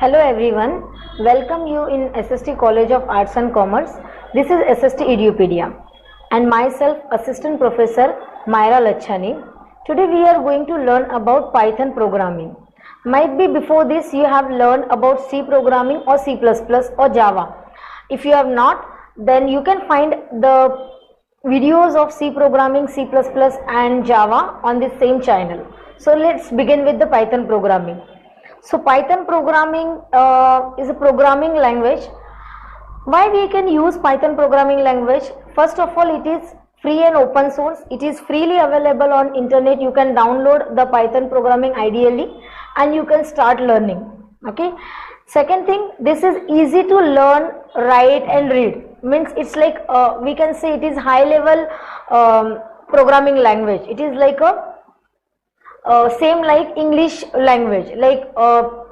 Hello everyone, welcome you in SST College of Arts and Commerce. This is SST Edupedia and myself Assistant Professor Myra Lachhani. Today we are going to learn about Python programming. Might be before this you have learned about C programming or C++ or Java. If you have not, then you can find the videos of C programming, C++ and Java on this same channel. So let's begin with the Python programming. So Python programming is a programming language. Why we can use Python programming language? First of all, it is free and open source. It is freely available on internet. You can download the Python programming ideally and you can start learning. Okay. Second thing, this is easy to learn, write and read. Means it's like we can say it is high level programming language. It is like a same like English language, like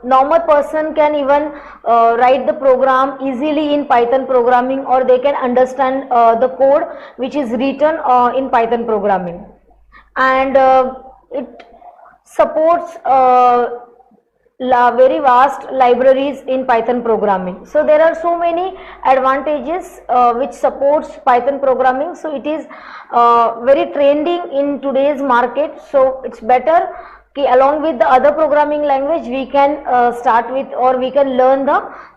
normal person can even write the program easily in Python programming, or they can understand the code which is written in Python programming, and it supports very vast libraries in Python programming. So there are so many advantages which supports Python programming. So it is very trending in today's market. So it's better along with the other programming language we can start with, or we can learn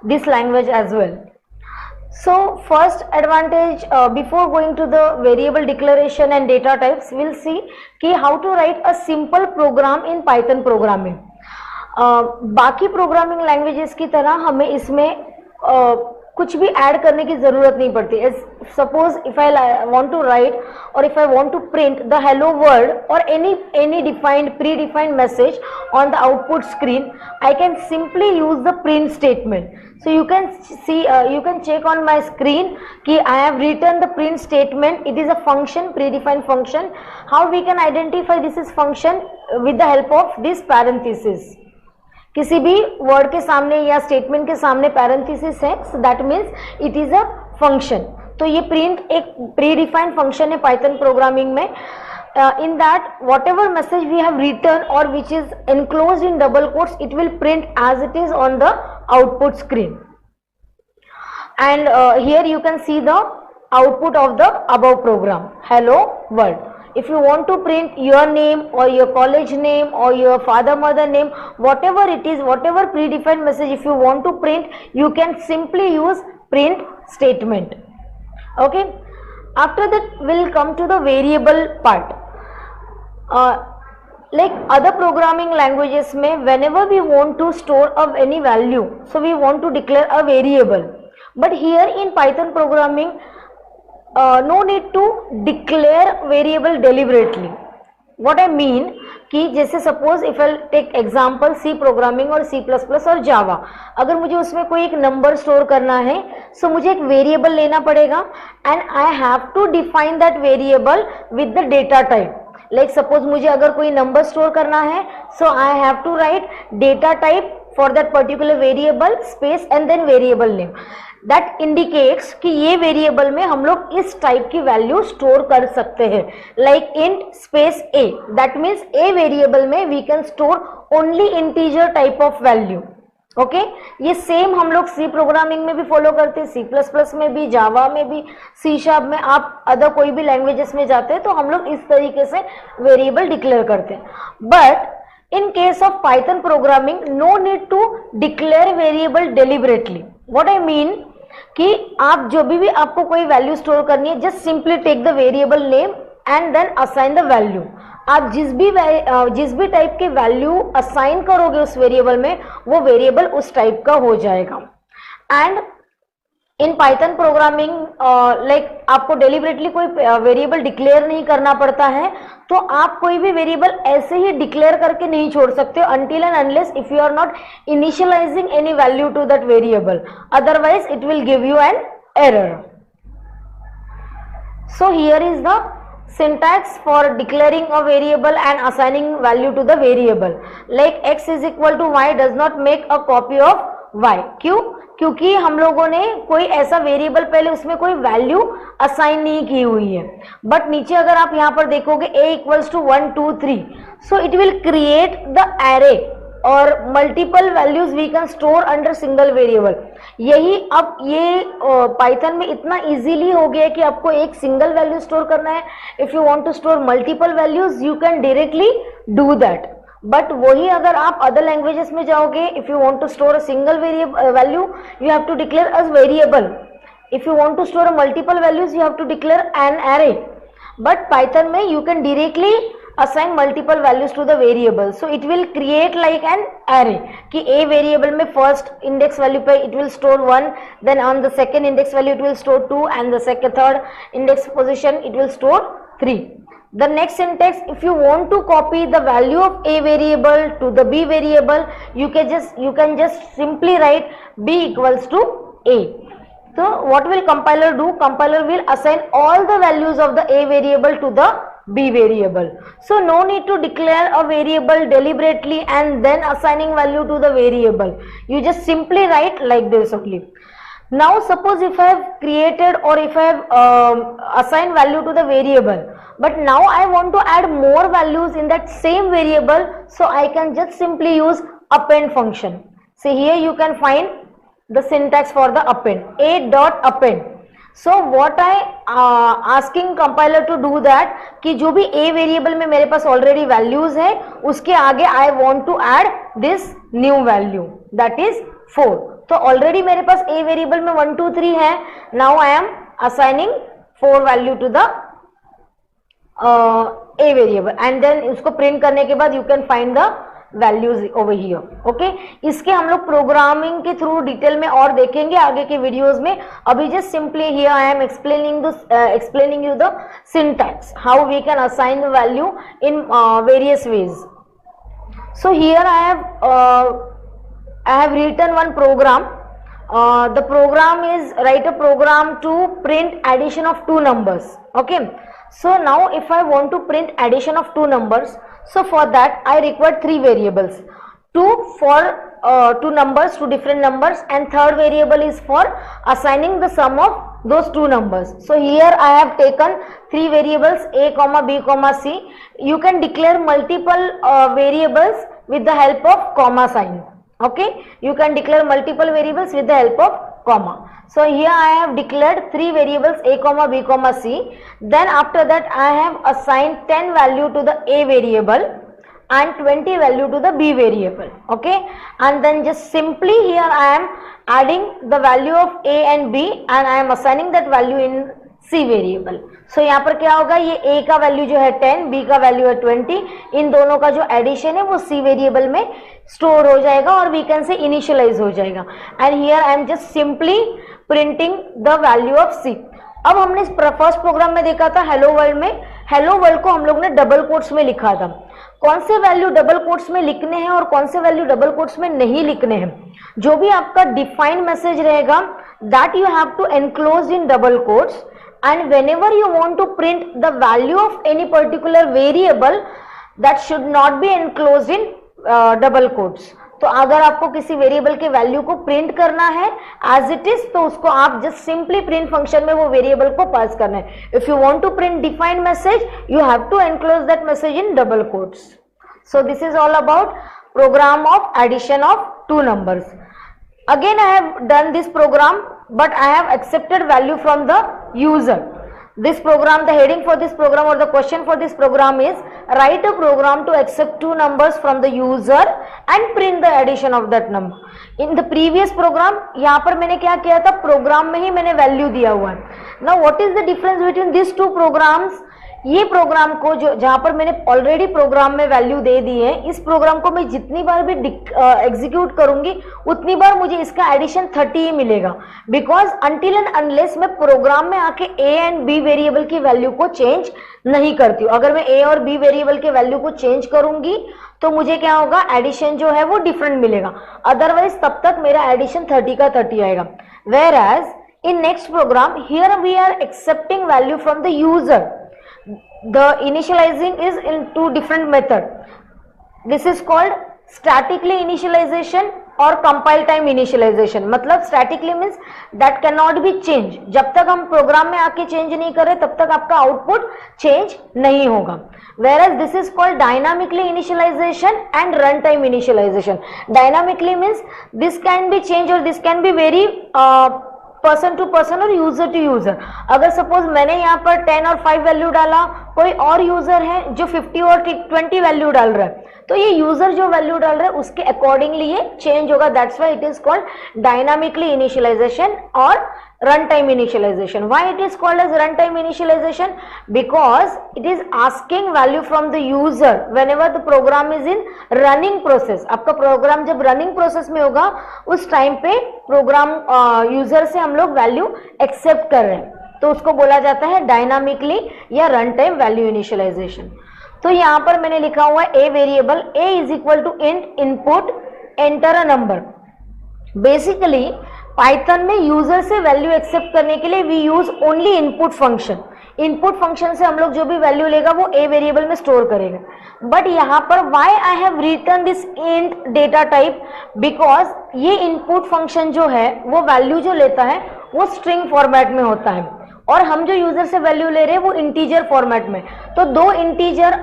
this language as well. So first advantage, before going to the variable declaration and data types, we'll see how to write a simple program in Python programming. बाकी programming languages की तरह हमें इसमें कुछ भी add करने की जरूरत नहीं पड़ती. Suppose if I want to write और if I want to print the hello world और any defined pre defined message on the output screen, I can simply use the print statement. So you can see, you can check on my screen कि I have written the print statement. It is a function, predefined function. How we can identify this is function? With the help of this parenthesis. किसी भी word के सामने या statement के सामने parenthesis है, so that means it is a function. तो ये प्रिंट एक प्री डिफाइंड फंक्शन है पाइथन प्रोग्रामिंग में. In that whatever message we have written or which is enclosed in double quotes, it will print as it is on the output screen. And here you can see the output of the above program, hello world. If you want to print your name or your college name or your father mother name, whatever it is, whatever predefined message if you want to print, you can simply use print statement. Okay. After that we'll come to the variable part. Like other programming languages में, whenever we want to store of any value, so we want to declare a variable. But here in Python programming, no need to declare variable deliberately. What I mean कि जैसे suppose if I take example C programming और C++ और Java, अगर मुझे उसमें कोई एक number store करना है, so मुझे एक वेरिएबल लेना पड़ेगा and I have to define that variable with the data type. Like suppose मुझे अगर कोई नंबर स्टोर करना है, so I have to write data type for that particular variable space and then variable name. That indicates कि ये variable में हम लोग इस टाइप की वैल्यू स्टोर कर सकते हैं. Like int space a, that means a variable में we can store only integer type of value. Okay, ये सेम हम लोग सी प्रोग्रामिंग में भी फॉलो करते हैं, C++ में भी, जावा में भी, C# में, आप अदर कोई भी लैंग्वेजेस में जाते हैं तो हम लोग इस तरीके से वेरिएबल डिक्लेयर करते हैं. But in case of Python programming, no need to declare variable deliberately. What I mean कि आप जो भी आपको कोई वैल्यू स्टोर करनी है, just simply take the variable name and then assign the value. आप जिस भी टाइप के वैल्यू असाइन करोगे उस वेरिएबल में, वो वेरिएबल उस टाइप का हो जाएगा. And in Python programming like आपको डेलिबरेटली कोई वेरिएबल डिक्लेयर नहीं करना पड़ता है, तो आप कोई भी वेरिएबल ऐसे ही डिक्लेयर करके नहीं छोड़ सकते until and unless if you are not initializing any value to that variable, otherwise it will give you an error. So here is the syntax for declaring a variable and assigning value to the variable. Like x is equal to y does not make a copy of y. क्यों? क्योंकि हम लोगों ने कोई ऐसा variable पहले उसमें कोई वैल्यू असाइन नहीं की हुई है. बट नीचे अगर आप यहाँ पर देखोगे a equals to 1 2 3, so it will create the array और multiple values we can store under single variable. यही अब ये पाइथन में इतना इजीली हो गया है कि आपको एक सिंगल वैल्यू स्टोर करना है। If you want to store multiple values you can directly do that, but वही अगर आप अदर लैंग्वेजेस में जाओगे, if you want to store a single value you have to declare as variable. If you want to store a multiple values you have to declare an array, but Python में you can directly assign multiple values to the variable, so it will create like an array कि a variable में first index value पे it will store 1, then on the second index value it will store 2, and the second third index position it will store 3. The next syntax, if you want to copy the value of a variable to the b variable you can just simply write b equals to a. So what will compiler do? Compiler will assign all the values of the a variable to the b variable. So no need to declare a variable deliberately and then assigning value to the variable. You just simply write like this only. Now suppose if I have created or if I have assigned value to the variable, but now I want to add more values in that same variable, so I can just simply use append function. See here you can find the syntax for the append, a dot append. So what I asking compiler to do that कि जो भी a variable में मेरे पास already values है उसके आगे I want to add this new value that is 4. तो already मेरे पास a variable में 1 2 3 है, now I am assigning 4 value to the a variable and then उसको print करने के बाद you can find the values over here. Okay, इसके हम लोग प्रोग्रामिंग के थ्रू डिटेल में और देखेंगे आगे के वीडियोस में. अभी just simply here I am explaining you the syntax how we can assign the value in various ways. So here I have written one program. The program is write a program to print addition of two numbers. Okay, so now if I want to print addition of two numbers, so for that I require three variables, two for two numbers, two different numbers, and third variable is for assigning the sum of those two numbers. So here I have taken three variables a comma b comma c. You can declare multiple variables with the help of comma sign. Okay, you can declare multiple variables with the help of comma. So here I have declared three variables a comma b comma c. Then after that I have assigned 10 value to the a variable and 20 value to the b variable. Okay, and then just simply here I am adding the value of a and b and I am assigning that value in c variable. So यहाँ पर क्या होगा, ये a का value जो है 10, b का value है 20, इन दोनों का जो एडिशन है वो c वेरिएबल में स्टोर हो जाएगा और वी कैन से इनिशियलाइज हो जाएगा. And here I am just simply printing the value of c. अब हमने फर्स्ट प्रोग्राम में देखा था हेलो वर्ल्ड में, हेलो वर्ल्ड को हम लोग ने डबल कोट्स में लिखा था. कौन से वैल्यू डबल कोट्स में लिखने हैं और कौन से वैल्यू डबल कोट्स में नहीं लिखने हैं, जो भी आपका डिफाइंड मैसेज रहेगा that you have to enclose in double quotes. And whenever you want to print the value of any particular variable, that should not be enclosed in double quotes. तो अगर आपको किसी वेरिएबल के value को print करना है as it is, तो उसको आप जस्ट सिंपली प्रिंट फंक्शन में वो वेरिएबल को पास करना है. If you want to print defined message you have to enclose that message in double quotes. So this is all about program of addition of two numbers. Again I have done this program, but I have accepted value from the user. This program, the heading for this program or the question for this program is write a program to accept two numbers from the user and print the addition of that number. In the previous program यहाँ पर मैंने क्या किया था, programme में ही मैंने value दिया हुआ है. Now what is the difference between these two programs? ये प्रोग्राम को जो जहां पर मैंने ऑलरेडी प्रोग्राम में वैल्यू दे दी है, इस प्रोग्राम को मैं जितनी बार भी एग्जीक्यूट करूंगी उतनी बार मुझे इसका एडिशन 30 ही मिलेगा. बिकॉज अनटिल एंड अनलेस मैं प्रोग्राम में आके ए एंड बी वेरिएबल की वैल्यू को चेंज नहीं करती हूँ. अगर मैं ए और बी वेरिएबल के वैल्यू को चेंज करूंगी तो मुझे क्या होगा, एडिशन जो है वो डिफरेंट मिलेगा. अदरवाइज तब तक मेरा एडिशन 30 का 30 आएगा. Whereas in next program here we are accepting value from the user. The initializing is in two different method. This is called statically initialization और कंपाइल टाइम इनिशियलाइजेशन, मतलब statically means that can not be change, जब तक हम programme में आके change नहीं करें तब तक आपका आउटपुट चेंज नहीं होगा। whereas this is called dynamically initialization and runtime initialization. Dynamically means this can be changed or this can be very person to person और यूजर टू यूजर। अगर सपोज मैंने यहाँ पर 10 और 5 वैल्यू डाला, कोई और यूजर है जो 50 और 20 वैल्यू डाल रहा है, तो ये यूजर जो वैल्यू डाल रहा है उसके अकॉर्डिंगली ये चेंज होगा। That's why it is called dynamically initialization और runtime initialization. Why it is called as runtime initialization? Because it is asking value from the user whenever the program is in running process. आपका programme जब running process में होगा उस time पे programme user से हम लोग वैल्यू एक्सेप्ट कर रहे हैं, तो उसको बोला जाता है डायनामिकली या रन टाइम वैल्यू इनिशियलाइजेशन। तो यहाँ पर मैंने लिखा हुआ है a variable, a is equal to int input enter a number. Basically Python में यूजर से वैल्यू एक्सेप्ट करने के लिए we use only input function. Input function से हम लोग जो भी वैल्यू लेगा वो ए वेरिएबल में स्टोर करेगा। बट यहाँ पर why I have written this int data type, because ये इनपुट फंक्शन जो है वो वैल्यू जो लेता है वो स्ट्रिंग फॉर्मेट में होता है और हम जो यूजर से वैल्यू ले रहे हैं वो इंटीजर फॉर्मेट में। तो दो इंटीजर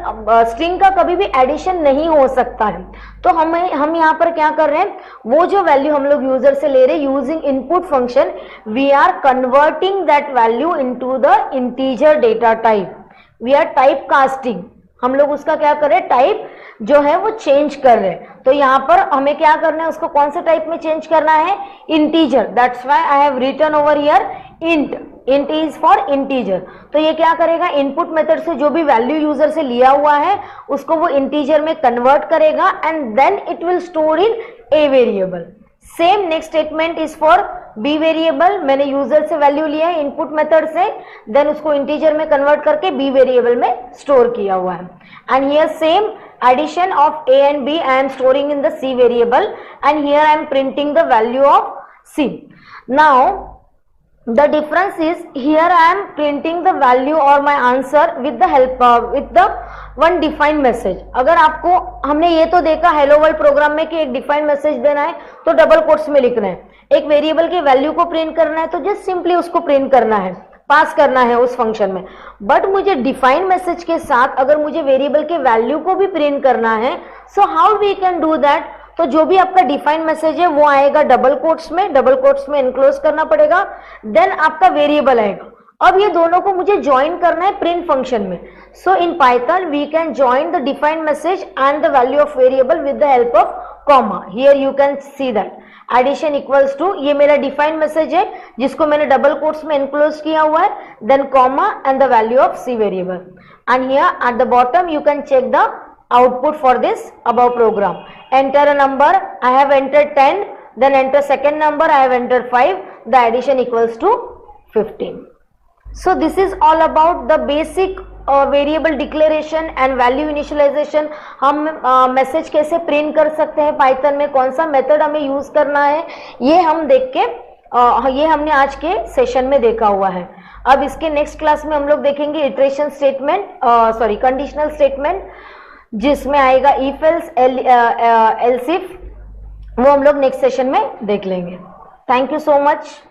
स्ट्रिंग का कभी भी एडिशन नहीं हो सकता है। तो हम यहाँ पर क्या कर रहे हैं, वो जो वैल्यू हम लोग यूजर से ले रहे हैं using input function, we are converting that value into the integer data type. We are type casting, हम लोग उसका क्या कर रहे हैं, टाइप जो है वो चेंज कर रहे हैं। तो यहाँ पर हमें क्या करना है, उसको कौन से टाइप में चेंज करना है, integer. That's why I have written over here int. Int is for integer. तो ये क्या करेगा, इनपुट मेथड से जो भी वैल्यू यूजर से लिया हुआ है उसको वो इंटीजर में कन्वर्ट करेगा and then it will store in a variable. Same next statement is for b variable. मैंने यूजर से वैल्यू लिया है इनपुट मेथड से, देन उसको इंटीजर में कन्वर्ट करके बी वेरिएबल में स्टोर किया हुआ है। And here same addition of a and b I am storing in the c variable and here I am printing the value of c. Now the difference is here I am printing the value or my answer with the help with the one defined message. अगर आपको हमने ये तो देखा hello world program में कि एक defined message देना है तो डबल कोट्स में लिखना है, एक वेरिएबल के वैल्यू को प्रिंट करना है तो जस्ट सिंपली उसको प्रिंट करना है, पास करना है उस फंक्शन में। बट मुझे डिफाइंड मैसेज के साथ अगर मुझे वेरिएबल के वैल्यू को भी प्रिंट करना है, so how we can do that. तो जो भी आपका डिफाइंड मैसेज है वो आएगा डबल कोट्स में एनक्लोज करना पड़ेगा, देन आपका वेरिएबल आएगा। अब ये दोनों को मुझे ज्वाइन करना है प्रिंट फंक्शन में। So in Python we can join the defined message and the value of variable with the help of comma. Here you can see that addition equals to, ये मेरा डिफाइंड मैसेज है जिसको मैंने double quotes में enclose किया हुआ है, then comma and the value of c variable. And here at the bottom you can check the output for this above program. Enter a number, I have entered 10, then enter second number, I have entered 5, the addition equals to 15. So this is all about the basic variable declaration and value initialization. हम message कैसे print कर सकते हैं Python में, कौन सा method हमें use करना है, ये हम देख के ये हमने आज के सेशन में देखा हुआ है। अब इसके नेक्स्ट क्लास में हम लोग देखेंगे इटरेशन स्टेटमेंट, कंडीशनल स्टेटमेंट, जिसमें आएगा इफ एल्स एल्स इफ, वो हम लोग नेक्स्ट सेशन में देख लेंगे। Thank you so much.